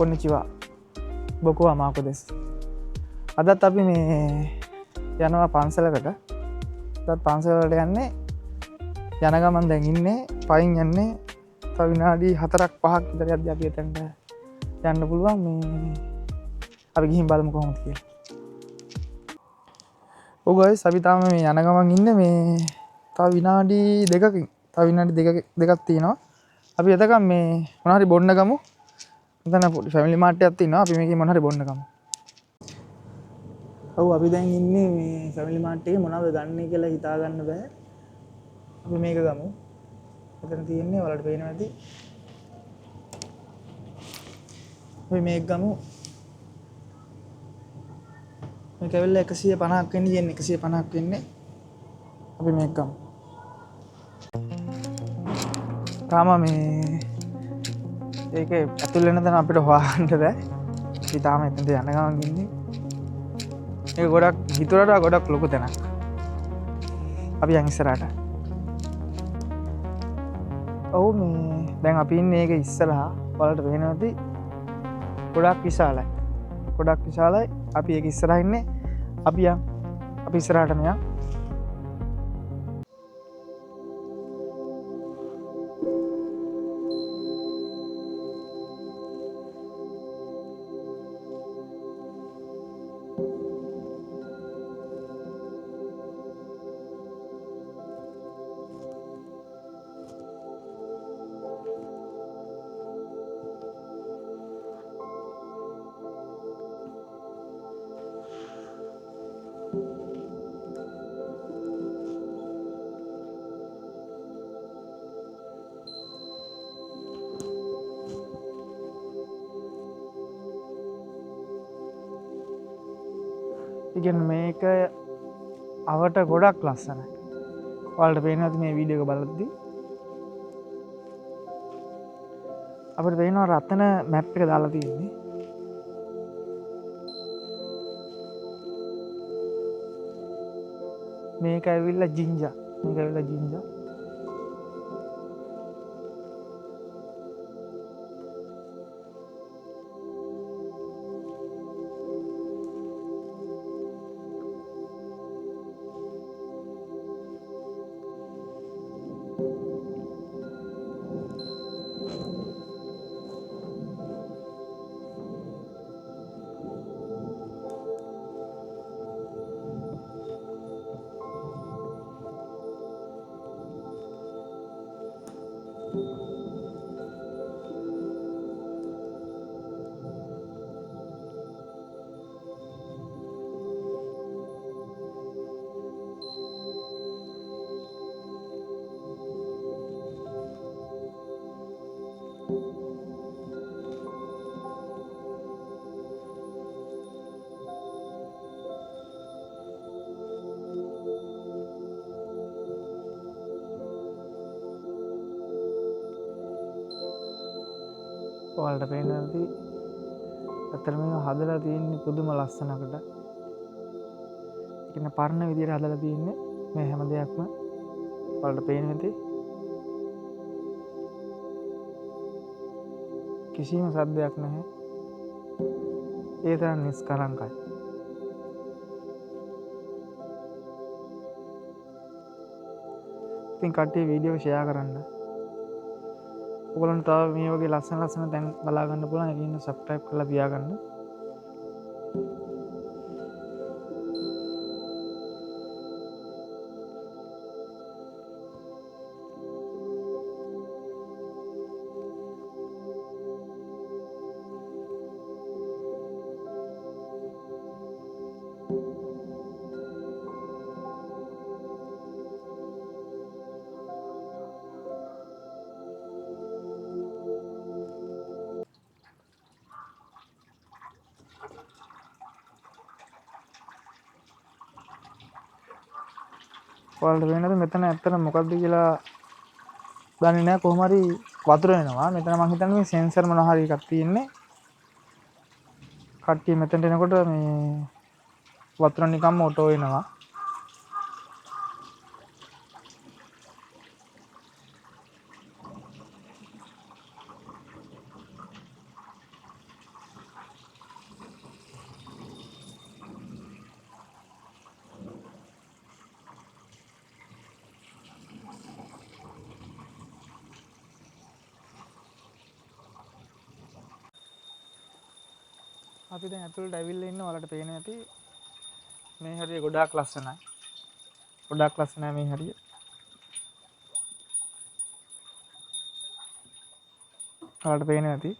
කොන්නිචිවා බොකුවා මාකු දෙස්. අදත් අපි මේ යනවා පන්සලකට. අදත් පන්සලට යන්නේ යන ගමන් දැන් ඉන්නේ පයින් යන්නේ තව විනාඩි 4-5ක් විතර යද්දී අපි එතනට යන්න පුළුවන්. මේ අපි ගිහින් බලමු කොහොමද කියලා. ඔව් ගයිස් අපි තාම මේ යන ගමන් ඉන්නේ මේ තව විනාඩි 2කින් තව විනාඩි දෙකක් තියෙනවා. අපි එතකම් මේ මොනවා හරි බොන්න ගමු. මෙතන පොඩි ෆැමිලි මාර්ට් එකක් තියෙනවා. අපි මේකේ මොනවා හරි බොන්න ගමු. ඔව් අපි දැන් ඉන්නේ මේ ෆැමිලි මාර්ට් එකේ මොනවද ගන්න කියලා හිතා ගන්න බෑ. අපි මේක ගමු. මෙතන තියෙන්නේ ඔයාලට පේනවා ඇති. අපි මේක ගමු. මේක ඇවිල්ලා 150ක් වෙන්නේ යෙන් 150ක් වෙන්නේ. අපි මේක ගමු. තාම මේ ඒකේ ඇතුල් වෙන තැන අපිට හොයාගන්න බෑ. අපි තාම එතනට යන ගමන් ඉන්නේ. මේක ගොඩක් හිතුවරට ගොඩක් ලොකු තැනක්. අපි යන් ඉස්සරහට. ඔව් මේ දැන් අපි ඉන්නේ ඒක ඉස්සරහා. ඔයාලට පේනවා ඇති. ගොඩක් විශාලයි. ගොඩක් විශාලයි. අපි ඒක ඉස්සරහා ඉන්නේ. අපි ඉස්සරහටම යන්. ඉතින් මේක අවට ගොඩක් ලස්සනයි. ඔයාලට පේනවා ඇති මේ වීඩියෝ එක බලද්දී. අපිට පේනවා රතන මැප් එක දාලා තියෙන්නේ. මේක ඇවිල්ලා ජින්ජා. මේක ඇවිල්ලා ජින්ජා. ඔයාලට පේනවා ඇති. අතර මේක හදලා තියෙන්නේ පුදුම ලස්සනකට. ඉතින් පරණ විදියට හදලා තියෙන්නේ මේ හැම දෙයක්ම. ඔයාලට පේනවා ඇති. කිසිම සද්දයක් නැහැ. ඒ තරම් නිස්කලංකයි. ඉතින් කට්ටිය වීඩියෝ ෂෙයා කරන්න. ඔයගොල්ලන්ට තව මේ වගේ ලස්සන තැන් බලා ගන්න පුළුවන්. ඒකින් සබ්ස්ක්‍රයිබ් කරලා තියාගන්න. ඔයාලට පේනවද මෙතන ඇත්තට මොකක්ද කියලා දන්නේ නැහැ. කොහොම හරි වතුර එනවා. මෙතන මම හිතන්නේ මේ සෙන්සර් මොනවා හරි එකක් තියෙන්නේ. කට්ටිය මෙතනට එනකොට මේ වතුර නිකම්ම ඔටෝ එනවා. අපි දැන් ඇතුළට ඇවිල්ලා ඉන්න ඔයාලට පේනවා ඇති මේ හරිය ගොඩාක් ලස්සනයි. ගොඩාක් ලස්සනයි මේ හරිය. ඔයාලට පේනවා ඇති.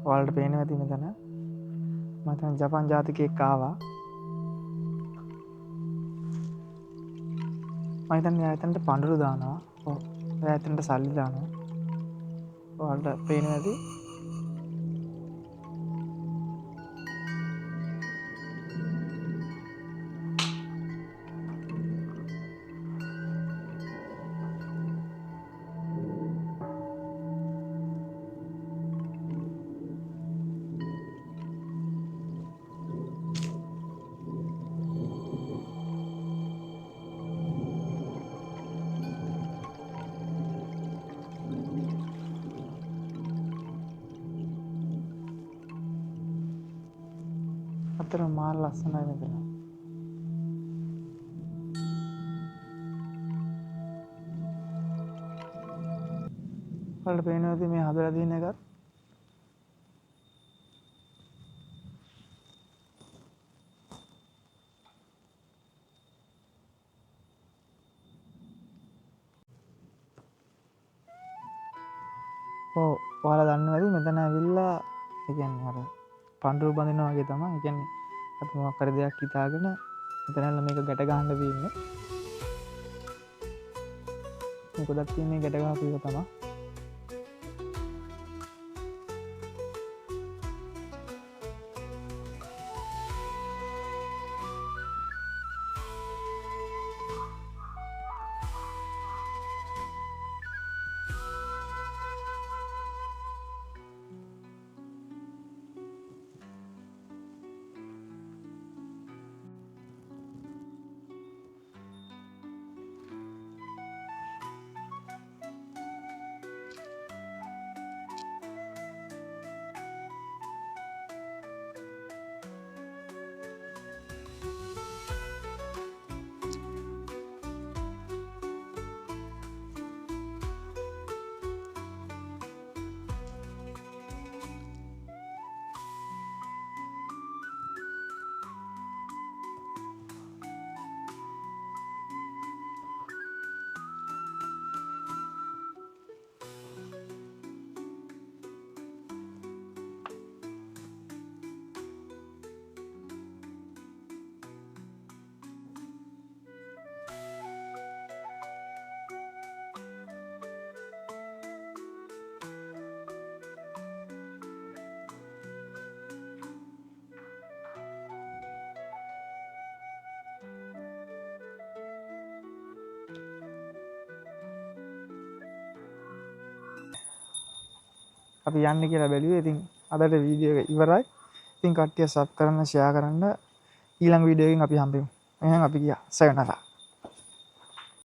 ඔයාලට පේනවා ඇති මෙතන මම හිතන්නේ ජපාන් ජාතිකයෙක් ආවා. මම හිතන්නේ එයා එතනට පඳුරු දානවා. ඔව්. එයා එතනට සල්ලි දානවා. ඔයාලට පේනවා ඇති. අතර මාර ලස්සනයි මෙතන. ඔයාලට පේනවා ඇති මේ හදලා තියෙන එකත්. ඔව් ඔයාලා දන්නවා ඇති මෙතන ඇවිල්ලා ඒ කියන්නේ අර පඳුරු බඳිනවා වගේ තමයි. ඒ කියන්නේ අපි මොකක් හරි දෙයක් හිතාගෙන මෙතනilla මේක ගැට ගන්න වෙන්නේ. මේ ගොඩක් තියෙන්නේ ගැට ගහපු එක තමයි. අපි යන්න කියලා බැලුවේ. ඉතින් අදට වීඩියෝ එක ඉවරයි. ඉතින් කට්ටිය සබ් කරන්න, ෂෙයා කරන්න. ඊළඟ වීඩියෝ එකකින් අපි හම්බෙමු. එහෙනම් අපි ගියා. සයනරා.